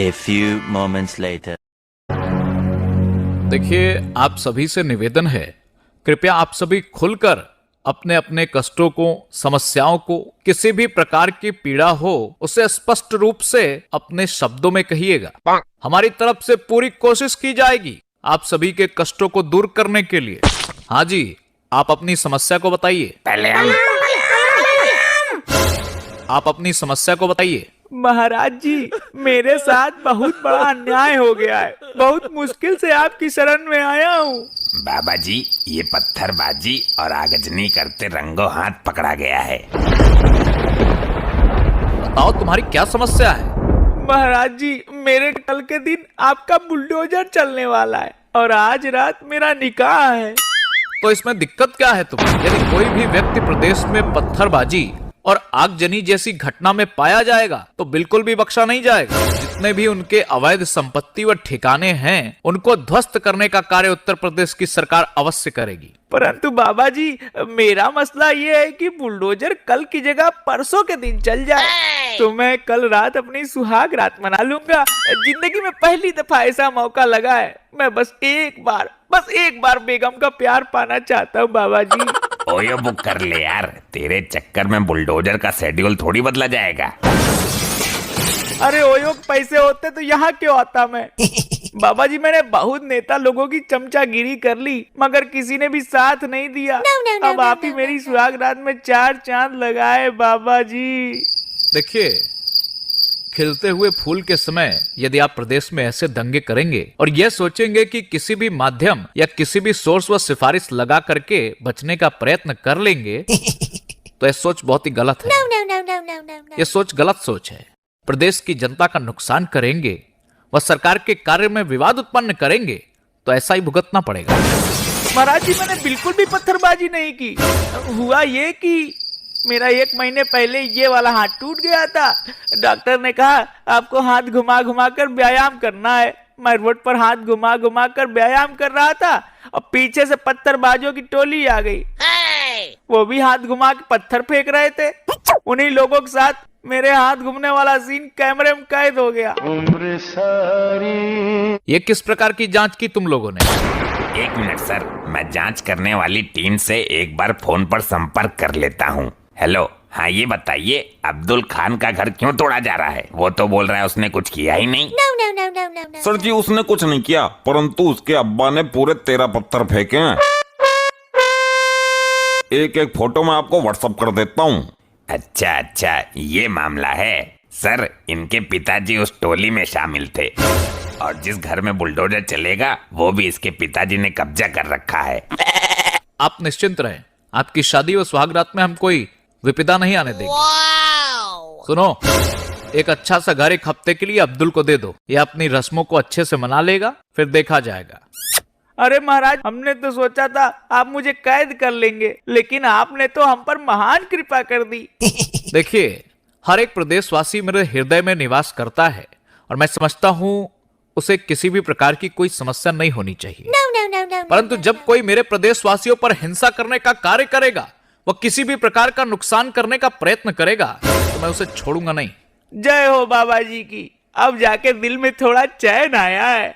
A few moments later. देखिए, आप सभी से निवेदन है, कृपया आप सभी खुलकर अपने अपने कष्टों को, समस्याओं को, किसी भी प्रकार की पीड़ा हो उसे स्पष्ट रूप से अपने शब्दों में कहिएगा। हमारी तरफ से पूरी कोशिश की जाएगी आप सभी के कष्टों को दूर करने के लिए। हाँ जी, आप अपनी समस्या को बताइए। आप अपनी समस्या को बताइए। महाराज जी, मेरे साथ बहुत बड़ा अन्याय हो गया है। बहुत मुश्किल से आपकी शरण में आया हूँ। बाबा जी, ये पत्थरबाजी और आगजनी करते रंगों हाथ पकड़ा गया है। बताओ तुम्हारी क्या समस्या है। महाराज जी, मेरे कल के दिन आपका बुलडोजर चलने वाला है और आज रात मेरा निकाह है। तो इसमें दिक्कत क्या है तुम्हें? यदि कोई भी व्यक्ति प्रदेश में पत्थरबाजी और आगजनी जैसी घटना में पाया जाएगा तो बिल्कुल भी बख्शा नहीं जाएगा। जितने भी उनके अवैध संपत्ति व ठिकाने हैं उनको ध्वस्त करने का कार्य उत्तर प्रदेश की सरकार अवश्य करेगी। परंतु बाबा जी, मेरा मसला ये है कि बुलडोजर कल की जगह परसों के दिन चल जाए तो मैं कल रात अपनी सुहाग रात मना लूंगा। जिंदगी में पहली दफा ऐसा मौका लगा है। मैं बस एक बार बेगम का प्यार पाना चाहता हूँ बाबा जी। ओयो बुक कर ले यार, तेरे चक्कर में बुलडोजर का शेड्यूल थोड़ी बदला जाएगा। अरे ओयो, पैसे होते तो यहाँ क्यों आता मैं। बाबा जी, मैंने बहुत नेता लोगों की चमचागिरी कर ली मगर किसी ने भी साथ नहीं दिया। अब आप ही मेरी सुहाग रात में 4 चांद लगाए बाबा जी। देखिए, खिलते हुए फूल के समय यदि आप प्रदेश में ऐसे दंगे करेंगे और यह सोचेंगे कि किसी भी माध्यम या किसी भी सोर्स व सिफारिश लगा करके बचने का प्रयत्न कर लेंगे तो यह सोच बहुत ही गलत है। यह सोच गलत सोच है। प्रदेश की जनता का नुकसान करेंगे व सरकार के कार्य में विवाद उत्पन्न करेंगे तो ऐसा ही भुगतना पड़ेगा। महाराज जी, मैंने बिल्कुल भी पत्थरबाजी नहीं की। हुआ ये कि मेरा 1 महीने पहले ये वाला हाथ टूट गया था। डॉक्टर ने कहा आपको हाथ घुमा घुमा कर व्यायाम करना है। मैं रोड पर हाथ घुमा घुमा कर व्यायाम कर रहा था और पीछे से पत्थरबाजों की टोली आ गई। वो भी हाथ घुमा के पत्थर फेंक रहे थे। उन्हीं लोगों के साथ मेरे हाथ घूमने वाला सीन कैमरे में कैद हो गया। ये किस प्रकार की जांच की तुम लोगों ने? 1 मिनट सर, मैं जांच करने वाली टीम से एक बार फोन पर संपर्क कर लेता हूँ। हेलो, हाँ ये बताइए, अब्दुल खान का घर क्यों तोड़ा जा रहा है? वो तो बोल रहा है उसने कुछ किया ही नहीं। सर जी, उसने कुछ नहीं किया, परंतु उसके अब्बा ने पूरे 13 पत्थर फेंके हैं। एक फोटो मैं आपको व्हाट्सएप कर देता हूँ। अच्छा, ये मामला है। सर, इनके पिताजी उस टोली में शामिल थे और जिस घर में बुलडोजर चलेगा वो भी इसके पिताजी ने कब्जा कर रखा है। आप निश्चिंत रहें, आपकी शादी व सुहागरात में हम कोई विपदा नहीं आने देंगे। सुनो, एक अच्छा सा घर 1 हफ्ते के लिए अब्दुल को दे दो। ये अपनी रस्मों को अच्छे से मना लेगा, फिर देखा जाएगा। अरे महाराज, हमने तो सोचा था आप मुझे कैद कर लेंगे, लेकिन आपने तो हम पर महान कृपा कर दी। देखिए, हर एक प्रदेशवासी मेरे हृदय में निवास करता है और मैं समझता हूँ उसे किसी भी प्रकार की कोई समस्या नहीं होनी चाहिए। परंतु जब कोई मेरे प्रदेशवासियों पर हिंसा करने का कार्य करेगा, वह किसी भी प्रकार का नुकसान करने का प्रयत्न करेगा तो मैं उसे छोड़ूंगा नहीं। जय हो बाबा जी की। अब जाके दिल में थोड़ा चैन आया है।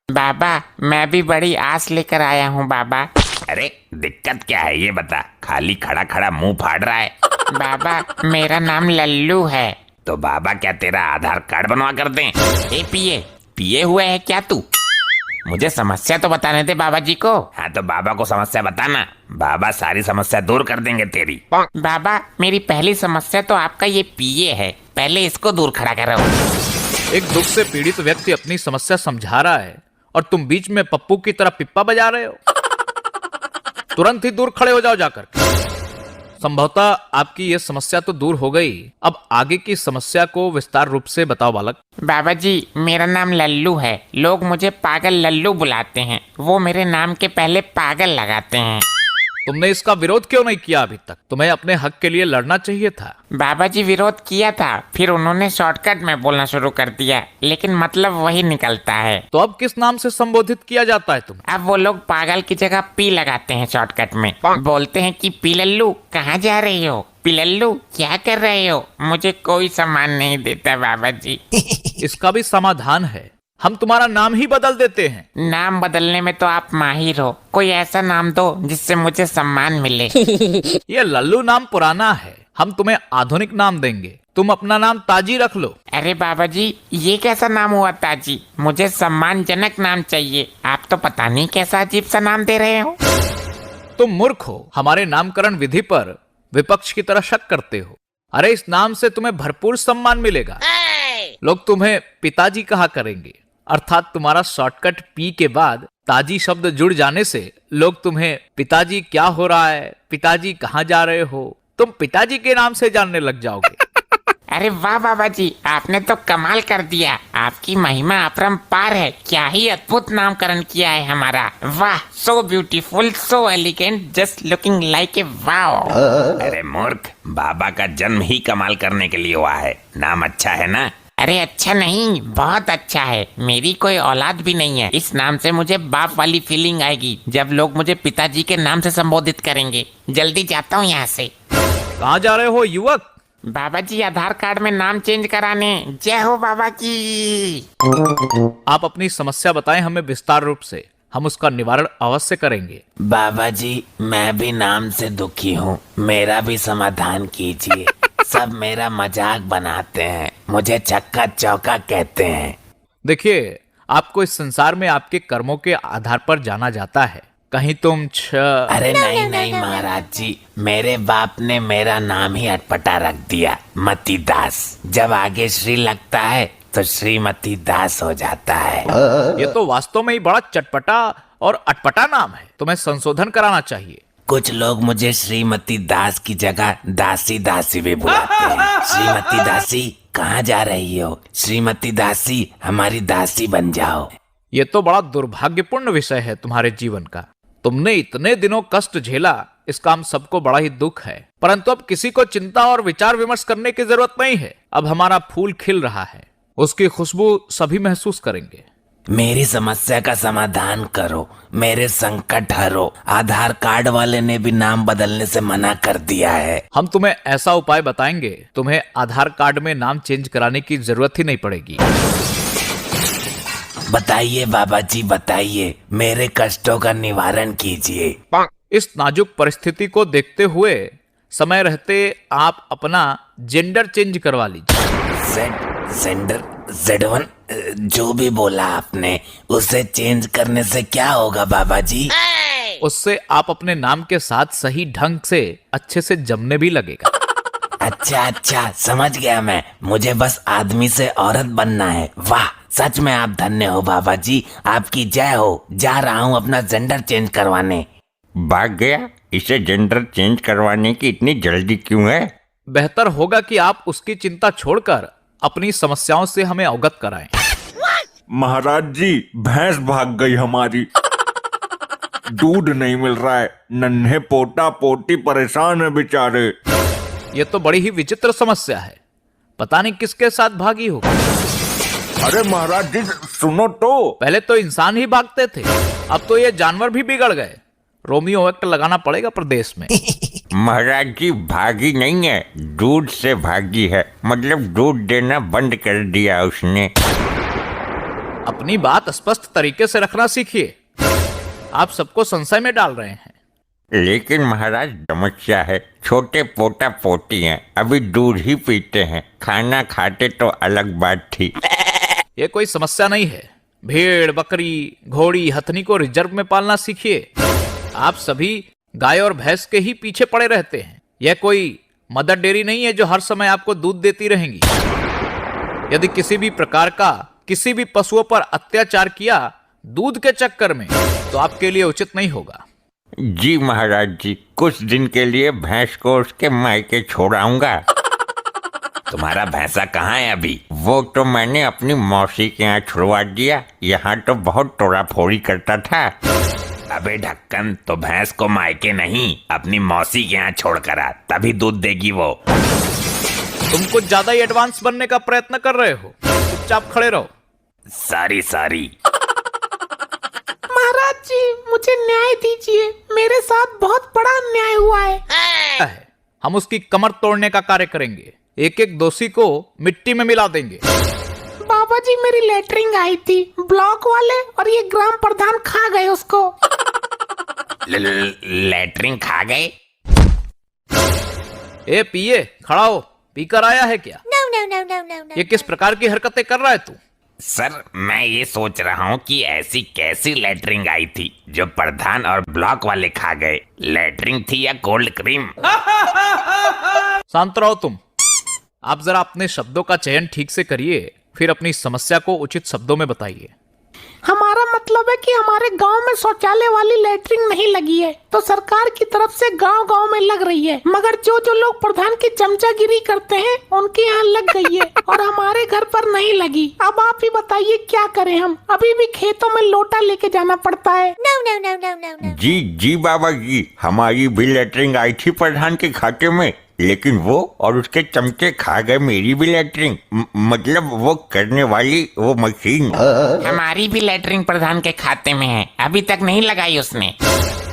बाबा, मैं भी बड़ी आस लेकर आया हूँ बाबा। अरे दिक्कत क्या है ये बता, खाली खड़ा खड़ा मुंह फाड़ रहा है। बाबा, मेरा नाम लल्लू है। तो बाबा क्या तेरा आधार कार्ड बनवा कर दें? पिए हुए है क्या तू? मुझे समस्या तो बताने दे बाबा जी को। हाँ तो बाबा को समस्या बताना, बाबा सारी समस्या दूर कर देंगे तेरी। बाबा, मेरी पहली समस्या तो आपका ये पिए है, पहले इसको दूर खड़ा करो। एक दुख से पीड़ित व्यक्ति अपनी समस्या समझा रहा है और तुम बीच में पप्पू की तरह पिप्पा बजा रहे हो। तुरंत ही दूर खड़े हो जाओ जाकर। संभवतः आपकी ये समस्या तो दूर हो गई, अब आगे की समस्या को विस्तार रूप से बताओ बालक। बाबा जी, मेरा नाम लल्लू है। लोग मुझे पागल लल्लू बुलाते हैं। वो मेरे नाम के पहले पागल लगाते हैं। तुमने इसका विरोध क्यों नहीं किया अभी तक? तुम्हें अपने हक के लिए लड़ना चाहिए था। बाबा जी, विरोध किया था, फिर उन्होंने शॉर्टकट में बोलना शुरू कर दिया, लेकिन मतलब वही निकलता है। तो अब किस नाम से संबोधित किया जाता है तुम्हें? अब वो लोग पागल की जगह पी लगाते हैं शॉर्टकट में। बोलते हैं कि पी लल्लू, कहाँ जा रही हो? पिलल्लू क्या कर रहे हो? मुझे कोई सामान नहीं देता बाबा जी। इसका भी समाधान है, हम तुम्हारा नाम ही बदल देते हैं। नाम बदलने में तो आप माहिर हो, कोई ऐसा नाम दो जिससे मुझे सम्मान मिले। ये लल्लू नाम पुराना है, हम तुम्हें आधुनिक नाम देंगे। तुम अपना नाम ताजी रख लो। अरे बाबा जी, ये कैसा नाम हुआ ताजी? मुझे सम्मानजनक नाम चाहिए। आप तो पता नहीं कैसा अजीब सा नाम दे रहे हो। तुम मूर्ख हो, हमारे नामकरण विधि पर विपक्ष की तरह शक करते हो। अरे इस नाम से तुम्हें भरपूर सम्मान मिलेगा। लोग तुम्हें पिताजी कहा करेंगे, अर्थात तुम्हारा शॉर्टकट पी के बाद ताजी शब्द जुड़ जाने से लोग तुम्हें पिताजी क्या हो रहा है, पिताजी कहाँ जा रहे हो, तुम पिताजी के नाम से जानने लग जाओगे। अरे वाह बाबा जी, आपने तो कमाल कर दिया। आपकी महिमा अपरंपार है। क्या ही अद्भुत नामकरण किया है हमारा। वाह, so beautiful, so elegant, just looking like a wow. अरे मूर्ख, बाबा का जन्म ही कमाल करने के लिए हुआ है। नाम अच्छा है ना? अरे अच्छा नहीं, बहुत अच्छा है। मेरी कोई औलाद भी नहीं है। इस नाम से मुझे बाप वाली फीलिंग आएगी जब लोग मुझे पिताजी के नाम से संबोधित करेंगे। जल्दी जाता हूँ यहाँ से। कहाँ जा रहे हो युवक? बाबा जी, आधार कार्ड में नाम चेंज कराने। जय हो बाबा की। आप अपनी समस्या बताएं हमें विस्तार रूप से, हम उसका निवारण अवश्य करेंगे। बाबा जी, मैं भी नाम से दुखी हूँ, मेरा भी समाधान कीजिए। सब मेरा मजाक बनाते हैं, मुझे चक्का चौका कहते हैं। देखिए, आपको इस संसार में आपके कर्मों के आधार पर जाना जाता है। कहीं तुम अरे नहीं नहीं महाराज जी, मेरे बाप ने मेरा नाम ही अटपटा रख दिया, मती दास। जब आगे श्री लगता है तो श्रीमती दास हो जाता है। ये तो वास्तव में ही बड़ा चटपटा और अटपटा नाम है, तुम्हें संशोधन कराना चाहिए। कुछ लोग मुझे श्रीमती दास की जगह दासी दासी भी बुलाते हैं। श्रीमती दासी कहाँ जा रही हो? श्रीमती दासी हमारी दासी बन जाओ। ये तो बड़ा दुर्भाग्यपूर्ण विषय है तुम्हारे जीवन का। तुमने इतने दिनों कष्ट झेला, इसका हम सबको बड़ा ही दुख है। परंतु अब किसी को चिंता और विचार विमर्श करने की जरूरत नहीं है। अब हमारा फूल खिल रहा है, उसकी खुशबू सभी महसूस करेंगे। मेरी समस्या का समाधान करो, मेरे संकट हरो। आधार कार्ड वाले ने भी नाम बदलने से मना कर दिया है। हम तुम्हें ऐसा उपाय बताएंगे, तुम्हें आधार कार्ड में नाम चेंज कराने की जरूरत ही नहीं पड़ेगी। बताइए बाबा जी, बताइए, मेरे कष्टों का निवारण कीजिए। इस नाजुक परिस्थिति को देखते हुए समय रहते आप अपना जेंडर चेंज करवा लीजिए। जेंडर Z1 जो भी बोला आपने, उसे चेंज करने से क्या होगा बाबा जी? उससे आप अपने नाम के साथ सही ढंग से अच्छे से जमने भी लगेगा। अच्छा, समझ गया मैं। मुझे बस आदमी से औरत बनना है। वाह, सच में आप धन्य हो बाबा जी, आपकी जय हो। जा रहा हूँ अपना जेंडर चेंज करवाने। भाग गया? इसे जेंडर चेंज करवाने की इतनी जल्दी क्यों है? बेहतर होगा कि आप उसकी चिंता छोड़कर अपनी समस्याओं से हमें अवगत कराएं। महाराज जी, भैंस भाग गई हमारी। दूध नहीं मिल रहा है, नन्हे पोटा पोटी परेशान है बेचारे। ये तो बड़ी ही विचित्र समस्या है, पता नहीं किसके साथ भागी होगी। अरे महाराज जी सुनो तो। पहले तो इंसान ही भागते थे, अब तो ये जानवर भी बिगड़ गए। रोमियो एक्ट लगाना पड़ेगा प्रदेश में। महाराज जी भागी नहीं है, दूध से भागी है। मतलब दूध देना बंद कर दिया उसने। अपनी बात स्पष्ट तरीके से रखना सीखिए, आप सबको संशय में डाल रहे हैं। लेकिन महाराज समस्या है, छोटे पोटा पोटी हैं, अभी दूध ही पीते हैं। खाना खाते तो अलग बात थी। ये कोई समस्या नहीं है। भेड़, बकरी, घोड़ी, हथनी को रिजर्व में पालना सीखिए। आप सभी गाय और भैंस के ही पीछे पड़े रहते हैं। यह कोई मदर डेयरी नहीं है जो हर समय आपको दूध देती रहेंगी। यदि किसी भी प्रकार का किसी भी पशुओं पर अत्याचार किया दूध के चक्कर में, तो आपके लिए उचित नहीं होगा। जी महाराज जी, कुछ दिन के लिए भैंस को उसके मायके छोड़ाऊंगा। तुम्हारा भैंसा कहाँ है अभी? वो तो मैंने अपनी मौसी के यहाँ छुड़वा दिया। यहाँ तो बहुत तोड़ा फोड़ी करता था। अबे ढक्कन, तो भैंस को मायके नहीं अपनी मौसी के यहाँ छोड़ कर आ, तभी दूध देगी वो। तुम कुछ ज्यादा ही एडवांस बनने का प्रयत्न कर रहे हो, चुपचाप खड़े रहो। सारी महाराज जी, मुझे न्याय दीजिए, मेरे साथ बहुत बड़ा अन्याय हुआ है। हम उसकी कमर तोड़ने का कार्य करेंगे। एक एक दोषी को मिट्टी में मिला देंगे। बाबा जी मेरी लेटरिंग आई थी, ब्लॉक वाले और ये ग्राम प्रधान खा गए उसको। लेटरिन खा गए? ए पिए, खड़ा हो, पीकर आया है क्या? No. ये किस प्रकार की हरकतें कर रहा है तू? सर मैं ये सोच रहा हूँ कि ऐसी कैसी लेटरिन आई थी जो प्रधान और ब्लॉक वाले खा गए। लेटरिन थी या कोल्ड क्रीम? शांत रहो तुम। आप जरा अपने शब्दों का चयन ठीक से करिए, फिर अपनी समस्या को उचित शब्दों में बताइए। हमारा मतलब है कि हमारे गांव में शौचालय वाली लेटरिन नहीं लगी है, तो सरकार की तरफ से गांव-गांव में लग रही है, मगर जो लोग प्रधान की चमचागिरी करते हैं उनके यहाँ लग गई है और हमारे घर पर नहीं लगी। अब आप ही बताइए क्या करें हम? अभी भी खेतों में लोटा लेके जाना पड़ता है। No. जी जी बाबा जी, हमारी भी लेटरिन आई थी प्रधान के खाते में, लेकिन वो और उसके चमचे खा गए मेरी भी लेटरिन, मतलब वो करने वाली वो मशीन। हमारी भी लेटरिन प्रधान के खाते में है, अभी तक नहीं लगाई उसने।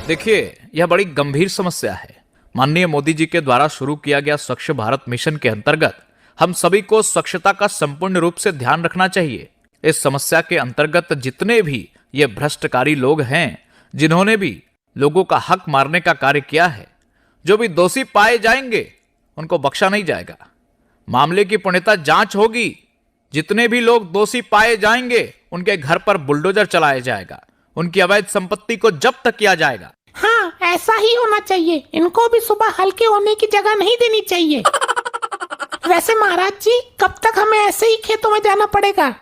देखिए, यह बड़ी गंभीर समस्या है। माननीय मोदी जी के द्वारा शुरू किया गया स्वच्छ भारत मिशन के अंतर्गत हम सभी को स्वच्छता का संपूर्ण रूप से ध्यान रखना चाहिए। इस समस्या के अंतर्गत जितने भी ये भ्रष्टकारी लोग हैं, जिन्होंने भी लोगों का हक मारने का कार्य किया है, जो भी दोषी पाए जाएंगे उनको बख्शा नहीं जाएगा। मामले की पूर्णतः जांच होगी। जितने भी लोग दोषी पाए जाएंगे उनके घर पर बुलडोजर चलाया जाएगा, उनकी अवैध संपत्ति को जब्त किया जाएगा। हाँ, ऐसा ही होना चाहिए। इनको भी सुबह हल्के होने की जगह नहीं देनी चाहिए। वैसे महाराज जी, कब तक हमें ऐसे ही खेतों में जाना पड़ेगा?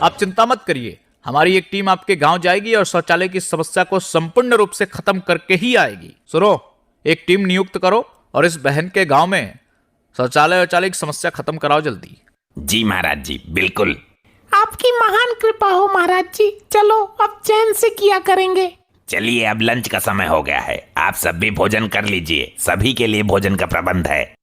आप चिंता मत करिए, हमारी एक टीम आपके गांव जाएगी और शौचालय की समस्या को संपूर्ण रूप से खत्म करके ही आएगी। सुनो, एक टीम नियुक्त करो और इस बहन के गांव में शौचालय की समस्या खत्म कराओ जल्दी। जी महाराज जी, बिल्कुल। आपकी महान कृपा हो महाराज जी। चलो अब चैन से किया करेंगे। चलिए अब लंच का समय हो गया है, आप सब भी भोजन कर लीजिए, सभी के लिए भोजन का प्रबंध है।